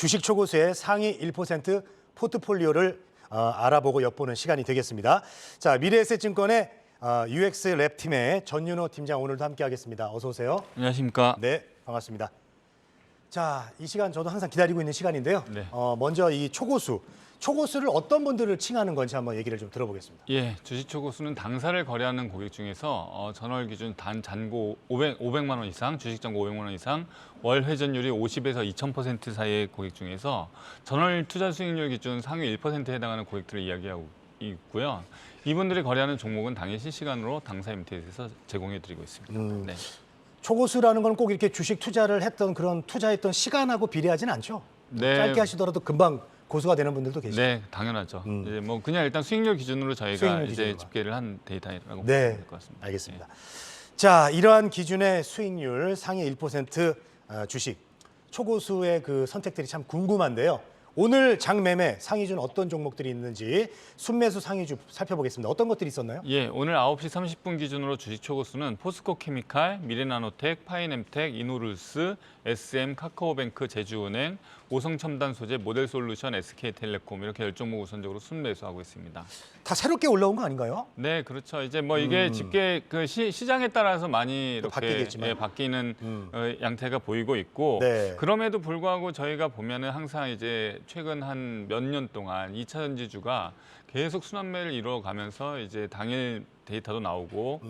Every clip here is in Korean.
주식 초고수의 상위 1% 포트폴리오를 알아보고 엿보는 시간이 되겠습니다. 자, 미래에셋증권의 UX 랩팀의 전윤호 팀장 오늘도 함께하겠습니다. 어서 오세요. 안녕하십니까. 네, 반갑습니다. 자, 이 시간 저도 항상 기다리고 있는 시간인데요. 네. 먼저 이 초고수를 어떤 분들을 칭하는 건지 한번 얘기를 좀 들어보겠습니다. 예, 주식 초고수는 당사를 거래하는 고객 중에서 전월 기준 단 잔고 500만 원 이상, 주식 잔고 500만 원 이상, 월 회전율이 50에서 2000% 사이의 고객 중에서 전월 투자 수익률 기준 상위 1%에 해당하는 고객들을 이야기하고 있고요. 이분들이 거래하는 종목은 당일 실시간으로 당사 MTS에서 제공해드리고 있습니다. 네. 초고수라는 건 꼭 이렇게 주식 투자를 했던 그런 투자했던 시간하고 비례하진 않죠? 네. 짧게 하시더라도 금방 고수가 되는 분들도 계시죠. 네, 당연하죠. 이제 뭐 그냥 일단 수익률 기준으로 저희가 수익률 이제 기준으로. 집계를 한 데이터라고 보시면 네, 될 것 같습니다. 알겠습니다. 자, 이러한 기준의 수익률 상위 1% 주식 초고수의 그 선택들이 참 궁금한데요. 오늘 장매매 상위주는 어떤 종목들이 있는지 순매수 상위주 살펴보겠습니다. 어떤 것들이 있었나요? 예, 오늘 9시 30분 기준으로 주식 초고수는 포스코케미칼, 미래나노텍, 파이nem텍, 이노룰스, SM, 카카오뱅크, 제주은행, 오성첨단소재, 모델솔루션, SK텔레콤 이렇게 10종목 우선적으로 순매수하고 있습니다. 다 새롭게 올라온 거 아닌가요? 네, 그렇죠. 이제 뭐 이게 집계 그 시장에 따라서 많이 이렇게 바뀌겠지만. 예, 바뀌는 양태가 보이고 있고 네. 그럼에도 불구하고 저희가 보면은 항상 이제 최근 한 몇 년 동안 2차 전지주가 계속 순환매를 이루어가면서 이제 당일 데이터도 나오고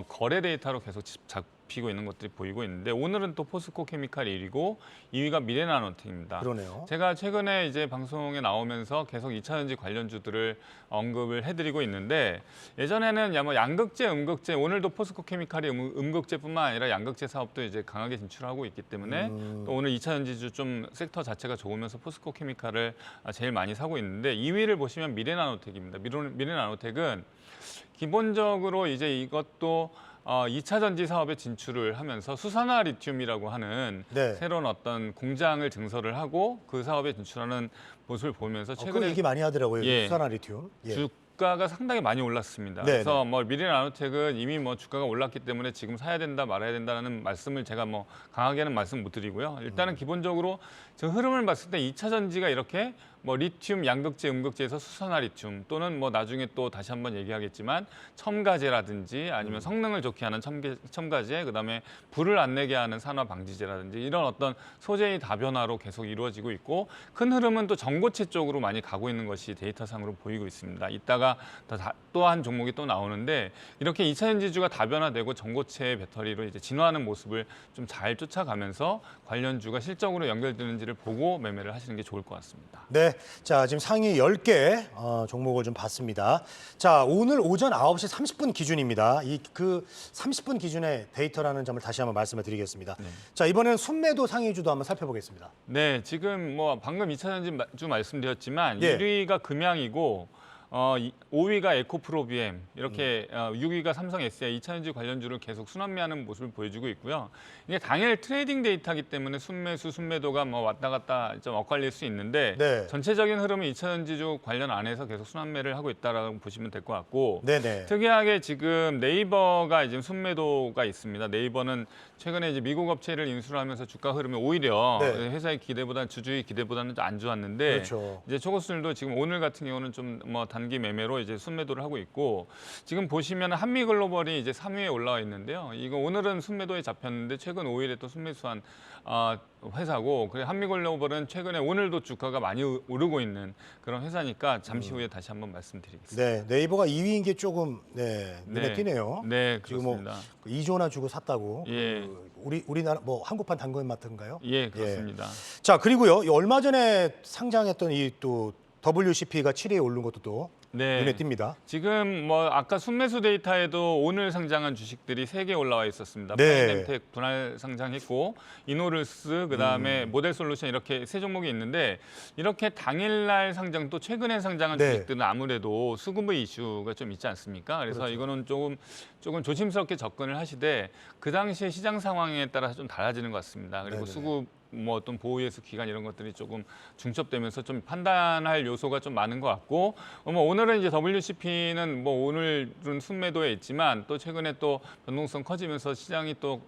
거래 데이터로 계속 잡히고 있는 것들이 보이고 있는데 오늘은 또 포스코케미칼이 1위고 2위가 미래나노텍입니다. 그러네요. 제가 최근에 이제 방송에 나오면서 계속 2차 전지 관련주들을 언급을 해드리고 있는데 예전에는 뭐 양극재, 음극재, 오늘도 포스코케미칼이 음극재뿐만 아니라 양극재 사업도 이제 강하게 진출하고 있기 때문에 또 오늘 2차 전지주 좀 섹터 자체가 좋으면서 포스코케미칼을 제일 많이 사고 있는데 2위를 보시면 미래나노텍입니다. 미래나노텍은 기본적으로 이제 이것도 2차 전지 사업에 진출을 하면서 수산화 리튬이라고 하는 네. 새로운 어떤 공장을 증설을 하고 그 사업에 진출하는 모습을 보면서 그 최근에 얘기 많이 하더라고요. 예. 수산화 리튬. 예. 주가가 상당히 많이 올랐습니다. 네, 그래서 뭐 미래나노텍은 이미 뭐 주가가 올랐기 때문에 지금 사야 된다 말아야 된다는 말씀을 제가 뭐 강하게는 말씀 못 드리고요. 일단은 기본적으로 저 흐름을 봤을 때 2차 전지가 이렇게 뭐 리튬, 양극재, 음극재에서 수산화 리튬 또는 뭐 나중에 또 다시 한번 얘기하겠지만 첨가제라든지 아니면 성능을 좋게 하는 첨가제, 그다음에 불을 안 내게 하는 산화 방지제라든지 이런 어떤 소재의 다변화로 계속 이루어지고 있고 큰 흐름은 또 전고체 쪽으로 많이 가고 있는 것이 데이터상으로 보이고 있습니다. 이따가 또 한 종목이 또 나오는데 이렇게 2차 전지주가 다변화되고 전고체 배터리로 이제 진화하는 모습을 좀 잘 쫓아가면서 관련주가 실적으로 연결되는지를 보고 매매를 하시는 게 좋을 것 같습니다. 네, 자 지금 상위 10개 종목을 좀 봤습니다. 자, 오늘 오전 9시 30분 기준입니다. 이 그 30분 기준의 데이터라는 점을 다시 한번 말씀을 드리겠습니다. 네. 자, 이번에는 순매도 상위주도 한번 살펴보겠습니다. 네, 지금 뭐 방금 2차 전지주 말씀드렸지만 예. 1위가 금양이고 5위가 에코프로비엠, 이렇게 6위가 삼성 SDI 2차 전지 관련주를 계속 순환매하는 모습을 보여주고 있고요. 이게 당일 트레이딩 데이터이기 때문에 순매수, 순매도가 뭐 왔다 갔다 좀 엇갈릴 수 있는데 네. 전체적인 흐름은 2차 전지주 관련 안에서 계속 순환매를 하고 있다라고 보시면 될 것 같고 네네. 특이하게 지금 네이버가 이제 순매도가 있습니다. 네이버는 최근에 이제 미국 업체를 인수를 하면서 주가 흐름이 오히려 네. 회사의 기대보다는 주주의 기대보다는 좀 안 좋았는데 그렇죠. 이제 초고수들도 지금 오늘 같은 경우는 좀 뭐 단기 매매로 이제 순매도를 하고 있고 지금 보시면 한미글로벌이 이제 3위에 올라와 있는데요. 이거 오늘은 순매도에 잡혔는데 최근 5일에 또 순매수한 회사고 그래 한미글로벌은 최근에 오늘도 주가가 많이 오르고 있는 그런 회사니까 잠시 후에 다시 한번 말씀드리겠습니다. 네, 네이버가 2위인 게 조금 눈에 띄네요. 네, 지금 뭐 그렇습니다. 2조나 주고 샀다고. 예. 우리나라 뭐 한국판 당근마트인가요? 예, 그렇습니다. 자, 그리고요. 이 얼마 전에 상장했던 이 또 WCP가 7위에 오른 것도 또 네. 눈에 띕니다. 지금 뭐 아까 순매수 데이터에도 오늘 상장한 주식들이 3개 올라와 있었습니다. 네. 파이nem텍 분할 상장했고 이노룰스 그다음에 모델솔루션 이렇게 세 종목이 있는데 이렇게 당일날 상장 또 최근에 상장한 네. 주식들은 아무래도 수급의 이슈가 좀 있지 않습니까? 그래서 그렇죠. 이거는 조금 조심스럽게 접근을 하시되 그 당시의 시장 상황에 따라서 좀 달라지는 것 같습니다. 그리고 네네. 수급 뭐 어떤 보호예수 기간 이런 것들이 조금 중첩되면서 좀 판단할 요소가 좀 많은 것 같고 뭐 오늘은 이제 WCP는 뭐 오늘은 순매도에 있지만 또 최근에 또 변동성 커지면서 시장이 또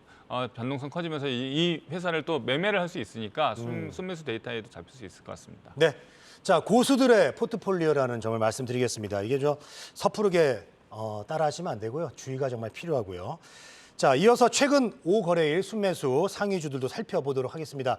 변동성 커지면서 이 회사를 또 매매를 할 수 있으니까 순매수 데이터에도 잡힐 수 있을 것 같습니다. 네. 자, 고수들의 포트폴리오라는 점을 말씀드리겠습니다. 이게 섣부르게 따라하시면 안 되고요. 주의가 정말 필요하고요. 자, 이어서 최근 5거래일 순매수 상위주들도 살펴보도록 하겠습니다.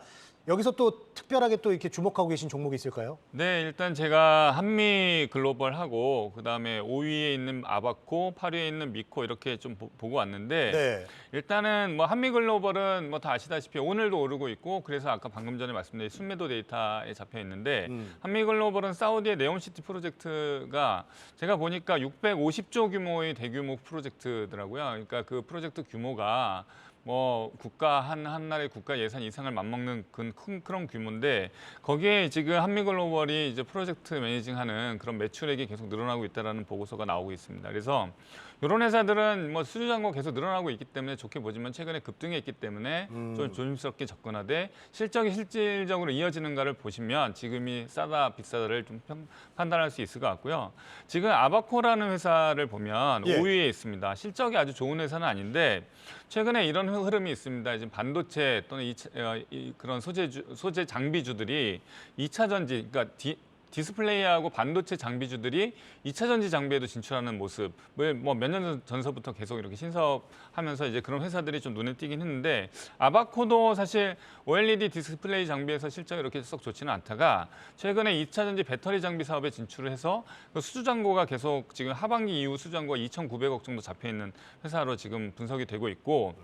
여기서 또 특별하게 또 이렇게 주목하고 계신 종목이 있을까요? 네, 일단 제가 한미 글로벌하고 그다음에 5위에 있는 아바코, 8위에 있는 미코 이렇게 좀 보고 왔는데 네. 일단은 뭐 한미 글로벌은 뭐 다 아시다시피 오늘도 오르고 있고 그래서 아까 방금 전에 말씀드린 순매도 데이터에 잡혀 있는데 한미 글로벌은 사우디의 네옴시티 프로젝트가 제가 보니까 650조 규모의 대규모 프로젝트더라고요. 그러니까 그 프로젝트 규모가 뭐 국가 한 나라의 국가 예산 이상을 맞먹는 그런 규모인데 거기에 지금 한미글로벌이 이제 프로젝트 매니징하는 그런 매출액이 계속 늘어나고 있다라는 보고서가 나오고 있습니다. 그래서 이런 회사들은 뭐 수주 잔고 계속 늘어나고 있기 때문에 좋게 보지만 최근에 급등해 있기 때문에 좀 조심스럽게 접근하되 실적이 실질적으로 이어지는가를 보시면 지금이 싸다 비싸다를 좀 판단할 수 있을 것 같고요. 지금 아바코라는 회사를 보면 예. 5위에 있습니다. 실적이 아주 좋은 회사는 아닌데 최근에 이런 흐름이 있습니다. 지금 반도체 또는 그런 소재 장비주들이 2차 전지, 그러니까 디스플레이하고 반도체 장비주들이 2차 전지 장비에도 진출하는 모습을 뭐 몇 년 전서부터 계속 이렇게 신사업하면서 이제 그런 회사들이 좀 눈에 띄긴 했는데 아바코도 사실 OLED 디스플레이 장비에서 실적이 이렇게 썩 좋지는 않다가 최근에 2차 전지 배터리 장비 사업에 진출을 해서 그 수주 잔고가 계속 지금 하반기 이후 수주 잔고가 2,900억 정도 잡혀 있는 회사로 지금 분석이 되고 있고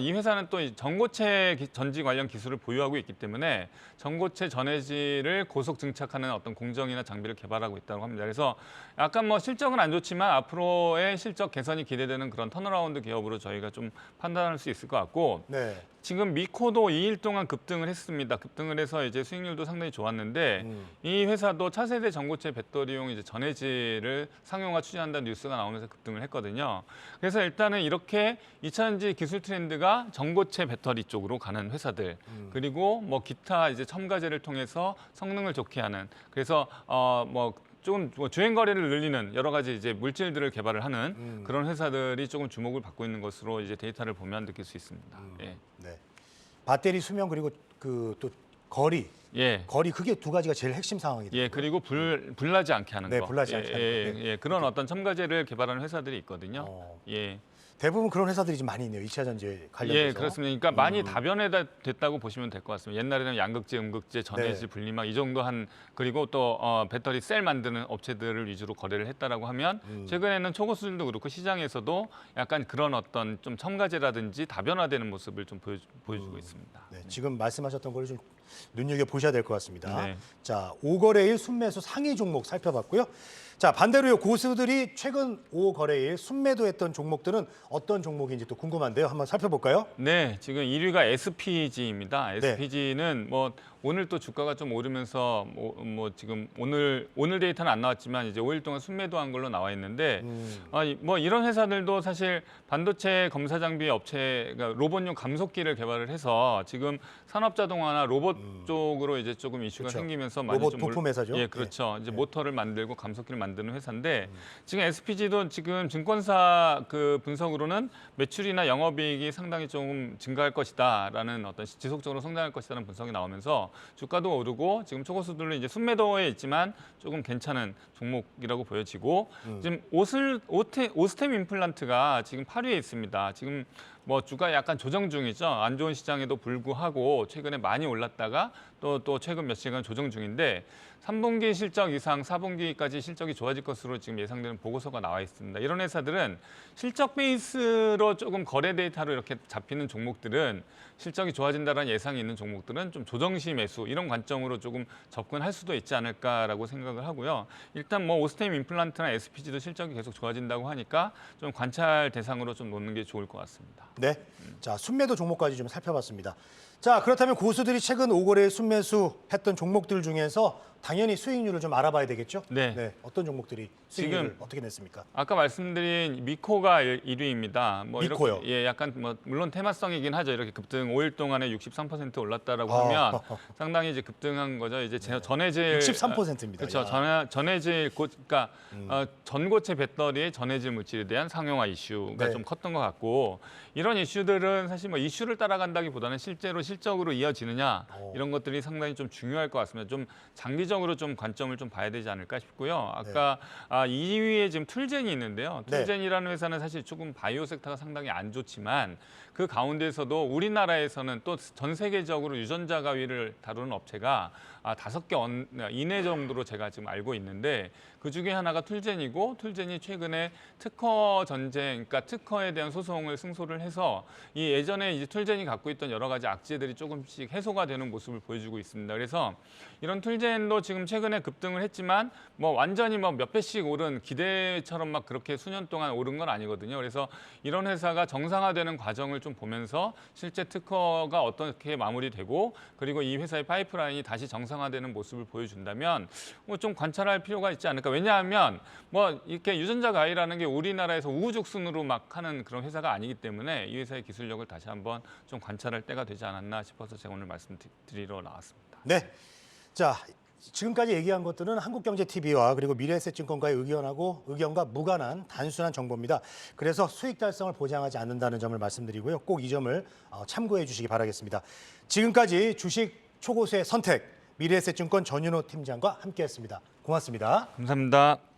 이 회사는 또 전고체 전지 관련 기술을 보유하고 있기 때문에 전고체 전해질을 고속 증착하는 어떤 공정이나 장비를 개발하고 있다고 합니다. 그래서 약간 뭐 실적은 안 좋지만 앞으로의 실적 개선이 기대되는 그런 턴어라운드 기업으로 저희가 좀 판단할 수 있을 것 같고 네. 지금 미코도 2일 동안 급등을 했습니다. 급등을 해서 이제 수익률도 상당히 좋았는데 이 회사도 차세대 전고체 배터리용 이제 전해질을 상용화 추진한다는 뉴스가 나오면서 급등을 했거든요. 그래서 일단은 이렇게 2차전지 기술 트렌드가 전고체 배터리 쪽으로 가는 회사들 그리고 뭐 기타 이제 첨가제를 통해서 성능을 좋게 하는 그래서 조금 주행 거리를 늘리는 여러 가지 이제 물질들을 개발을 하는 그런 회사들이 조금 주목을 받고 있는 것으로 이제 데이터를 보면 느낄 수 있습니다. 예. 네. 배터리 수명 그리고 그 또 거리. 예. 거리 그게 두 가지가 제일 핵심 상황이죠. 예, 그리고 불나지 않게 하는 네, 거. 불나지 않게 하는 거. 네. 그런 어떤 첨가제를 개발하는 회사들이 있거든요. 예. 대부분 그런 회사들이 좀 많이 있네요. 2차 전지 관련해서. 예, 그렇습니다. 그러니까 많이 다변화됐다고 보시면 될 것 같습니다. 옛날에는 양극재, 음극재, 전해질, 네. 분리막 이 정도 그리고 또 배터리 셀 만드는 업체들을 위주로 거래를 했다라고 하면 최근에는 초고수들도 그렇고 시장에서도 약간 그런 어떤 좀 첨가제라든지 다변화되는 모습을 좀 보여주고 있습니다. 네, 지금 말씀하셨던 걸 좀 눈여겨 보셔야 될 것 같습니다. 네. 자, 5거래일 순매수 상위 종목 살펴봤고요. 자, 반대로 고수들이 최근 5거래일 순매도했던 종목들은 어떤 종목인지 또 궁금한데요. 한번 살펴볼까요? 네, 지금 1위가 SPG입니다. 네. SPG는 뭐 오늘 또 주가가 좀 오르면서 지금 오늘 데이터는 안 나왔지만 이제 5일 동안 순매도한 걸로 나와 있는데 뭐 이런 회사들도 사실 반도체 검사 장비 업체가 로봇용 감속기를 개발을 해서 지금 산업자동화나 로봇 쪽으로 이제 조금 이슈가 그렇죠. 생기면서 많이 로봇 좀 부품 회사죠. 예, 그렇죠. 이제 모터를 만들고 감속기를 만드는 회사인데 지금 SPG도 지금 증권사 그 분석으로는 매출이나 영업이익이 상당히 좀 증가할 것이다라는 어떤 지속적으로 성장할 것이라는 분석이 나오면서 주가도 오르고 지금 초고수들로 이제 순매도에 있지만 조금 괜찮은 종목이라고 보여지고 지금 오스템 임플란트가 지금 8위에 있습니다. 지금 뭐 주가 약간 조정 중이죠. 안 좋은 시장에도 불구하고 최근에 많이 올랐다가 또 최근 며칠간 조정 중인데 3분기 실적 이상 4분기까지 실적이 좋아질 것으로 지금 예상되는 보고서가 나와 있습니다. 이런 회사들은 실적 베이스로 조금 거래 데이터로 이렇게 잡히는 종목들은 실적이 좋아진다는 예상이 있는 종목들은 좀 조정시 매수 이런 관점으로 조금 접근할 수도 있지 않을까라고 생각을 하고요. 일단 뭐 오스템 임플란트나 SPG도 실적이 계속 좋아진다고 하니까 좀 관찰 대상으로 좀 놓는 게 좋을 것 같습니다. 네. 자, 순매도 종목까지 좀 살펴봤습니다. 자, 그렇다면 고수들이 최근 5거래에 순매수했던 종목들 중에서 당연히 수익률을 좀 알아봐야 되겠죠? 네. 어떤 종목들이 수익률을 지금 어떻게 냈습니까? 아까 말씀드린 미코가 1위입니다. 뭐 미코요? 이렇게 약간 뭐 물론 테마성이긴 하죠. 이렇게 급등 5일 동안에 63% 올랐다라고 아. 하면 상당히 이제 급등한 거죠. 이제 전해질 63%입니다. 그렇죠. 전해질 그러니까 전고체 배터리의 전해질 물질에 대한 상용화 이슈가 네. 좀 컸던 것 같고 이런 이슈들은 사실 뭐 이슈를 따라간다기보다는 실제로 실적으로 이어지느냐 이런 것들이 상당히 좀 중요할 것 같습니다. 좀 장기적으로 좀 관점을 좀 봐야 되지 않을까 싶고요. 아까 2위에 지금 툴젠이 있는데요. 네. 툴젠이라는 회사는 사실 조금 바이오 섹터가 상당히 안 좋지만 그 가운데서도 우리나라에서는 또 전 세계적으로 유전자 가위를 다루는 업체가 5개 이내 정도로 제가 지금 알고 있는데 그 중에 하나가 툴젠이고 툴젠이 최근에 특허 전쟁, 그러니까 특허에 대한 소송을 승소를 해서 이 예전에 이제 툴젠이 갖고 있던 여러 가지 악재들이 조금씩 해소가 되는 모습을 보여주고 있습니다. 그래서 이런 툴젠도 지금 최근에 급등을 했지만 뭐 완전히 뭐 몇 배씩 오른 기대처럼 막 그렇게 수년 동안 오른 건 아니거든요. 그래서 이런 회사가 정상화되는 과정을 좀 보면서 실제 특허가 어떻게 마무리되고 그리고 이 회사의 파이프라인이 다시 정상화되는 모습을 보여준다면 뭐 좀 관찰할 필요가 있지 않을까. 왜냐하면 뭐 이렇게 유전자 가위라는 게 우리나라에서 우후죽순으로 막 하는 그런 회사가 아니기 때문에 이 회사의 기술력을 다시 한번 좀 관찰할 때가 되지 않았나 싶어서 제가 오늘 말씀드리러 나왔습니다. 네. 자, 지금까지 얘기한 것들은 한국경제TV와 그리고 미래에셋증권과의 의견과 무관한 단순한 정보입니다. 그래서 수익 달성을 보장하지 않는다는 점을 말씀드리고요. 꼭 이 점을 참고해 주시기 바라겠습니다. 지금까지 주식 초고수의 선택, 미래에셋증권 전윤호 팀장과 함께했습니다. 고맙습니다. 감사합니다.